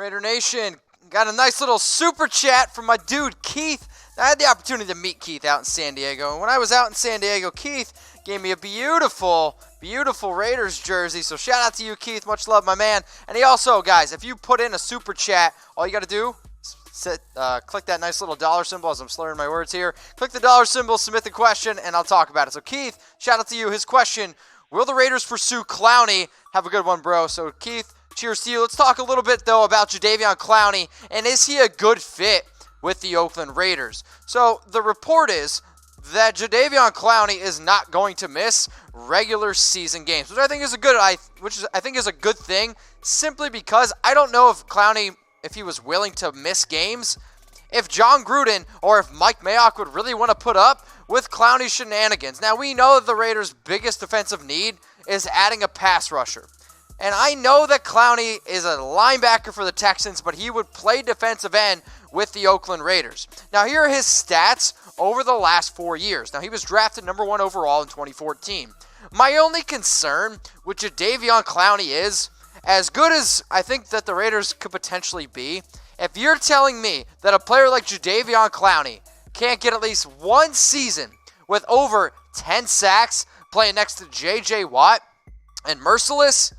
Raider Nation, got a nice little super chat from my dude Keith. I had the opportunity to meet Keith out in San Diego, and when I was out in San Diego, Keith gave me a beautiful Raiders jersey. So shout out to you, Keith. Much love, my man. And he also, guys, if you put in a super chat, all you got to do is click that nice little dollar symbol as I'm slurring my words here. Click the dollar symbol, submit the question, and I'll talk about it. So Keith, shout out to you. His question: will the Raiders pursue Clowney? Have a good one, bro. So Keith, cheers to you. Let's talk a little bit, though, about Jadeveon Clowney, and is he a good fit with the Oakland Raiders? So the report is that Jadeveon Clowney is not going to miss regular season games, which I think is a good thing, simply because I don't know if Clowney, if he was willing to miss games, if John Gruden or if Mike Mayock would really want to put up with Clowney's shenanigans. Now, we know that the Raiders' biggest defensive need is adding a pass rusher. And I know that Clowney is a linebacker for the Texans, but he would play defensive end with the Oakland Raiders. Now, here are his stats over the last 4 years. Now, he was drafted number 1 overall in 2014. My only concern with Jadeveon Clowney is, as good as I think that the Raiders could potentially be, if you're telling me that a player like Jadeveon Clowney can't get at least one season with over 10 sacks playing next to J.J. Watt and Merciless,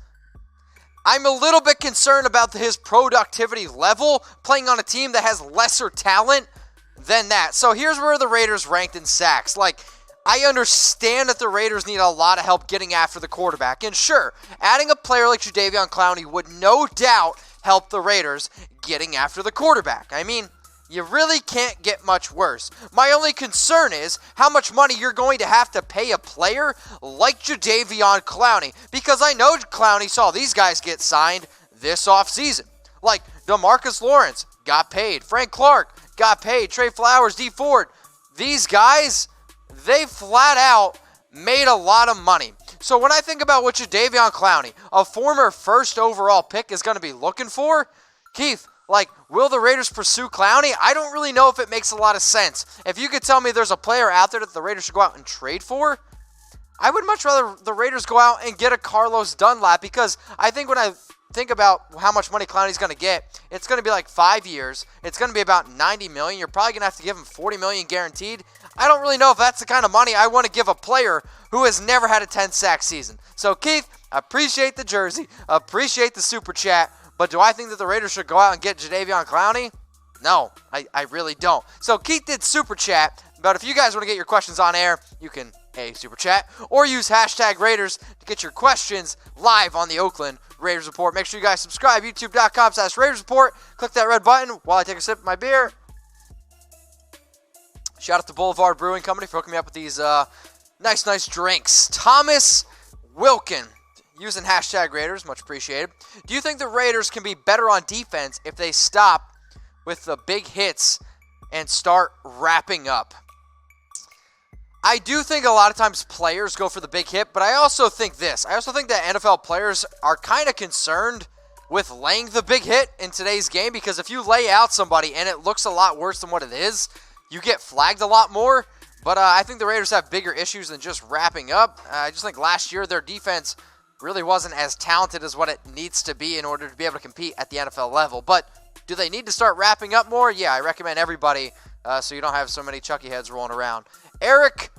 I'm a little bit concerned about his productivity level playing on a team that has lesser talent than that. So here's where the Raiders ranked in sacks. I understand that the Raiders need a lot of help getting after the quarterback. And sure, adding a player like Jadeveon Clowney would no doubt help the Raiders getting after the quarterback. I mean, you really can't get much worse. My only concern is how much money you're going to have to pay a player like Jadeveon Clowney, because I know Clowney saw these guys get signed this offseason. Like DeMarcus Lawrence got paid, Frank Clark got paid, Trey Flowers, D Ford. These guys, they flat out made a lot of money. So when I think about what Jadeveon Clowney, a former first overall pick, is going to be looking for, Keith, will the Raiders pursue Clowney? I don't really know if it makes a lot of sense. If you could tell me there's a player out there that the Raiders should go out and trade for, I would much rather the Raiders go out and get a Carlos Dunlap, because I think when I think about how much money Clowney's going to get, it's going to be like 5 years. It's going to be about $90 million. You're probably going to have to give him $40 million guaranteed. I don't really know if that's the kind of money I want to give a player who has never had a 10-sack season. So, Keith, appreciate the jersey, appreciate the super chat, but do I think that the Raiders should go out and get Jadeveon Clowney? No, I really don't. So Keith did super chat, but if you guys want to get your questions on air, you can super chat or use hashtag Raiders to get your questions live on the Oakland Raiders Report. Make sure you guys subscribe, youtube.com/Raiders Report. Click that red button while I take a sip of my beer. Shout out to Boulevard Brewing Company for hooking me up with these nice drinks. Thomas Wilkin, using hashtag Raiders, much appreciated. Do you think the Raiders can be better on defense if they stop with the big hits and start wrapping up? I do think a lot of times players go for the big hit, but I also think this. I also think that NFL players are kind of concerned with laying the big hit in today's game, because if you lay out somebody and it looks a lot worse than what it is, you get flagged a lot more. But I think the Raiders have bigger issues than just wrapping up. I just think last year their defense really wasn't as talented as what it needs to be in order to be able to compete at the NFL level. But do they need to start wrapping up more? Yeah, I recommend everybody so you don't have so many Chucky heads rolling around. Eric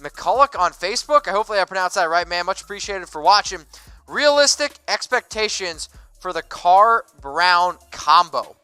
McCulloch on Facebook. Hopefully I pronounced that right, man. Much appreciated for watching. Realistic expectations for the Carr-Brown combo.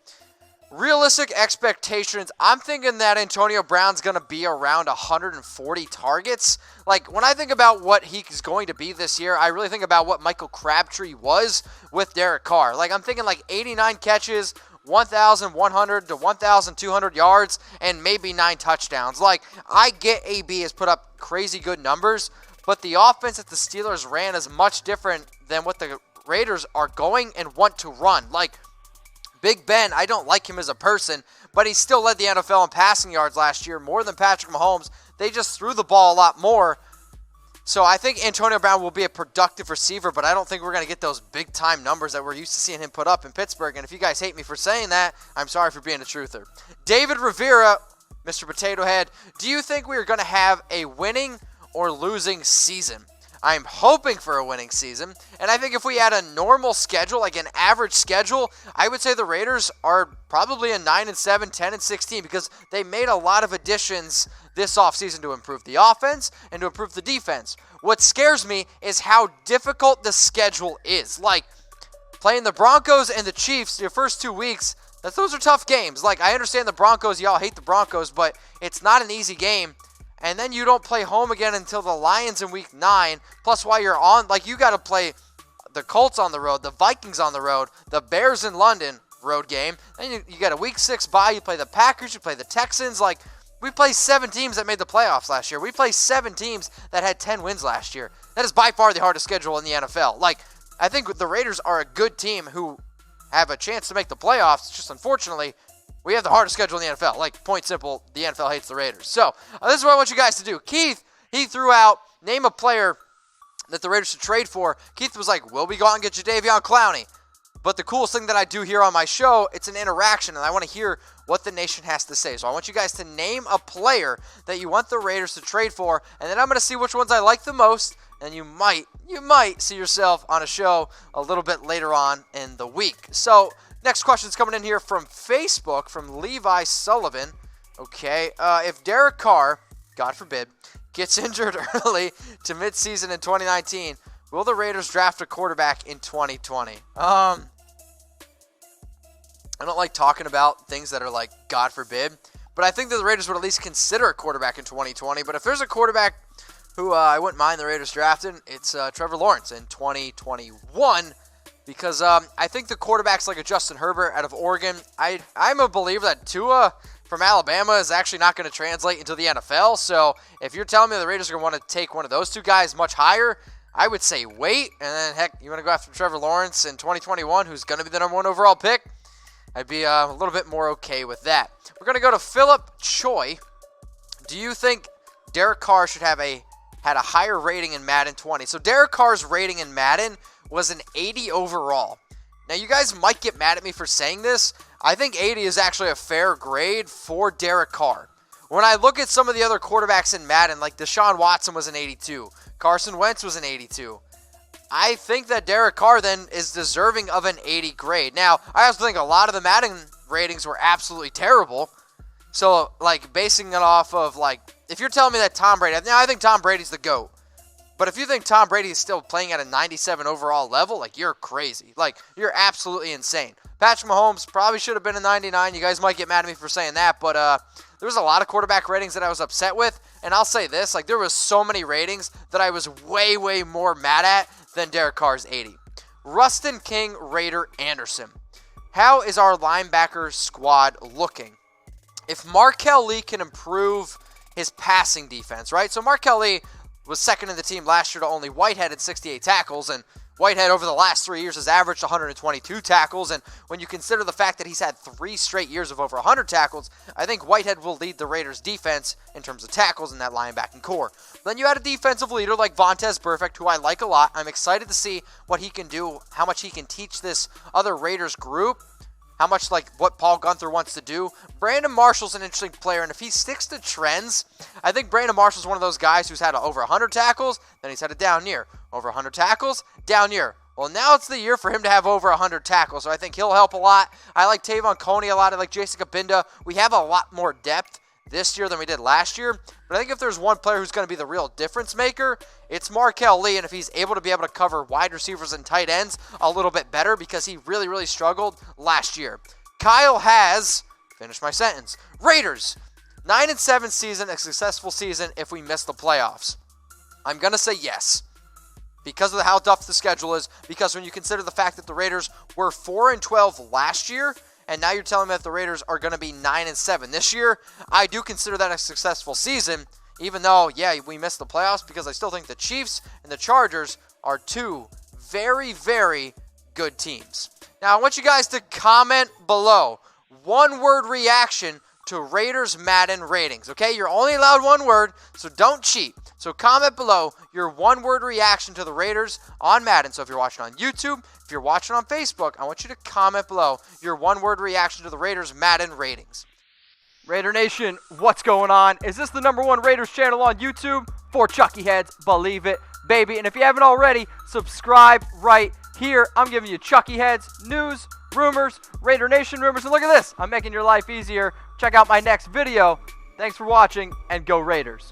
Realistic expectations, I'm thinking that Antonio Brown's going to be around 140 targets. When I think about what he's going to be this year, I really think about what Michael Crabtree was with Derek Carr. I'm thinking 89 catches, 1,100 to 1,200 yards, and maybe 9 touchdowns. I get AB has put up crazy good numbers, but the offense that the Steelers ran is much different than what the Raiders are going and want to run. Big Ben, I don't like him as a person, but he still led the NFL in passing yards last year, more than Patrick Mahomes. They just threw the ball a lot more. So I think Antonio Brown will be a productive receiver, but I don't think we're going to get those big-time numbers that we're used to seeing him put up in Pittsburgh. And if you guys hate me for saying that, I'm sorry for being a truther. David Rivera, Mr. Potato Head, do you think we are going to have a winning or losing season? I'm hoping for a winning season. And I think if we had a normal schedule, like an average schedule, I would say the Raiders are probably a 9-7, 10-16 because they made a lot of additions this offseason to improve the offense and to improve the defense. What scares me is how difficult the schedule is. Like, playing the Broncos and the Chiefs your first 2 weeks, those are tough games. Like, I understand the Broncos, y'all hate the Broncos, but it's not an easy game. And then you don't play home again until the Lions in week 9. Plus, while you're on, like, you got to play the Colts on the road, the Vikings on the road, the Bears in London, road game. Then you got a week 6 bye. You play the Packers, you play the Texans. Like, we played 7 teams that made the playoffs last year. We played 7 teams that had 10 wins last year. That is by far the hardest schedule in the NFL. Like, I think the Raiders are a good team who have a chance to make the playoffs. Just unfortunately, we have the hardest schedule in the NFL. Like, point simple, the NFL hates the Raiders. So, this is what I want you guys to do. Keith, he threw out, name a player that the Raiders should trade for. Keith was like, will we go out and get Jadeveon Clowney? But the coolest thing that I do here on my show, it's an interaction, and I want to hear what the nation has to say. So I want you guys to name a player that you want the Raiders to trade for, and then I'm going to see which ones I like the most, and you might see yourself on a show a little bit later on in the week. So next question is coming in here from Facebook, from Levi Sullivan. Okay, if Derek Carr, God forbid, gets injured early to midseason in 2019, will the Raiders draft a quarterback in 2020? I don't like talking about things that are like, God forbid, but I think that the Raiders would at least consider a quarterback in 2020. But if there's a quarterback who I wouldn't mind the Raiders drafting, it's Trevor Lawrence in 2021, because I think the quarterback's like a Justin Herbert out of Oregon. I'm a believer that Tua from Alabama is actually not going to translate into the NFL. So if you're telling me the Raiders are going to want to take one of those two guys much higher, I would say wait. And then, heck, you want to go after Trevor Lawrence in 2021, who's going to be the number 1 overall pick? I'd be a little bit more okay with that. We're going to go to Philip Choi. Do you think Derek Carr should had a higher rating in Madden 20? So Derek Carr's rating in Madden was an 80 overall. Now, you guys might get mad at me for saying this. I think 80 is actually a fair grade for Derek Carr. When I look at some of the other quarterbacks in Madden, like Deshaun Watson was an 82. Carson Wentz was an 82. I think that Derek Carr then is deserving of an 80 grade. Now, I also think a lot of the Madden ratings were absolutely terrible. So, like, basing it off of, like, if you're telling me that Tom Brady, now I think Tom Brady's the GOAT. But if you think Tom Brady is still playing at a 97 overall level, like, you're crazy. Like, you're absolutely insane. Patrick Mahomes probably should have been a 99. You guys might get mad at me for saying that, but there was a lot of quarterback ratings that I was upset with. And I'll say this, like, there was so many ratings that I was way, way more mad at than Derek Carr's 80. Rustin King Raider Anderson. How is our linebacker squad looking? If Markel Lee can improve his passing defense, right? So Markel Lee was second in the team last year to only Whitehead at 68 tackles, and Whitehead over the last 3 years has averaged 122 tackles, and when you consider the fact that he's had 3 straight years of over 100 tackles, I think Whitehead will lead the Raiders' defense in terms of tackles in that linebacking core. Then you had a defensive leader like Vontaze Burfict, who I like a lot. I'm excited to see what he can do, how much he can teach this other Raiders group, how much like what Paul Gunther wants to do. Brandon Marshall's an interesting player, and if he sticks to trends, I think Brandon Marshall's one of those guys who's had over 100 tackles, then he's had a down year. Over 100 tackles, down year. Well, now it's the year for him to have over 100 tackles, so I think he'll help a lot. I like Tavon Coney a lot. I like Jason Kabinda. We have a lot more depth this year than we did last year, but I think if there's one player who's going to be the real difference maker, it's Markel Lee, and if he's able to cover wide receivers and tight ends a little bit better, because he really, really struggled last year. Kyle has, finish my sentence, Raiders, 9-7 season, a successful season if we miss the playoffs. I'm going to say yes, because of how tough the schedule is, because when you consider the fact that the Raiders were 4-12 last year, and now you're telling me that the Raiders are going to be 9-7 this year, I do consider that a successful season, even though, yeah, we missed the playoffs, because I still think the Chiefs and the Chargers are 2 very, very good teams. Now, I want you guys to comment below, one-word reaction to Raiders Madden ratings, okay? You're only allowed one word, so don't cheat. So comment below your one-word reaction to the Raiders on Madden. So if you're watching on YouTube, if you're watching on Facebook, I want you to comment below your one-word reaction to the Raiders Madden ratings. Raider Nation, what's going on? Is this the #1 Raiders channel on YouTube? For Chucky Heads, believe it. baby. And if you haven't already, subscribe right here. I'm giving you Chucky Heads, news, rumors, Raider Nation rumors. And look at this. I'm making your life easier. Check out my next video. Thanks for watching, and go Raiders.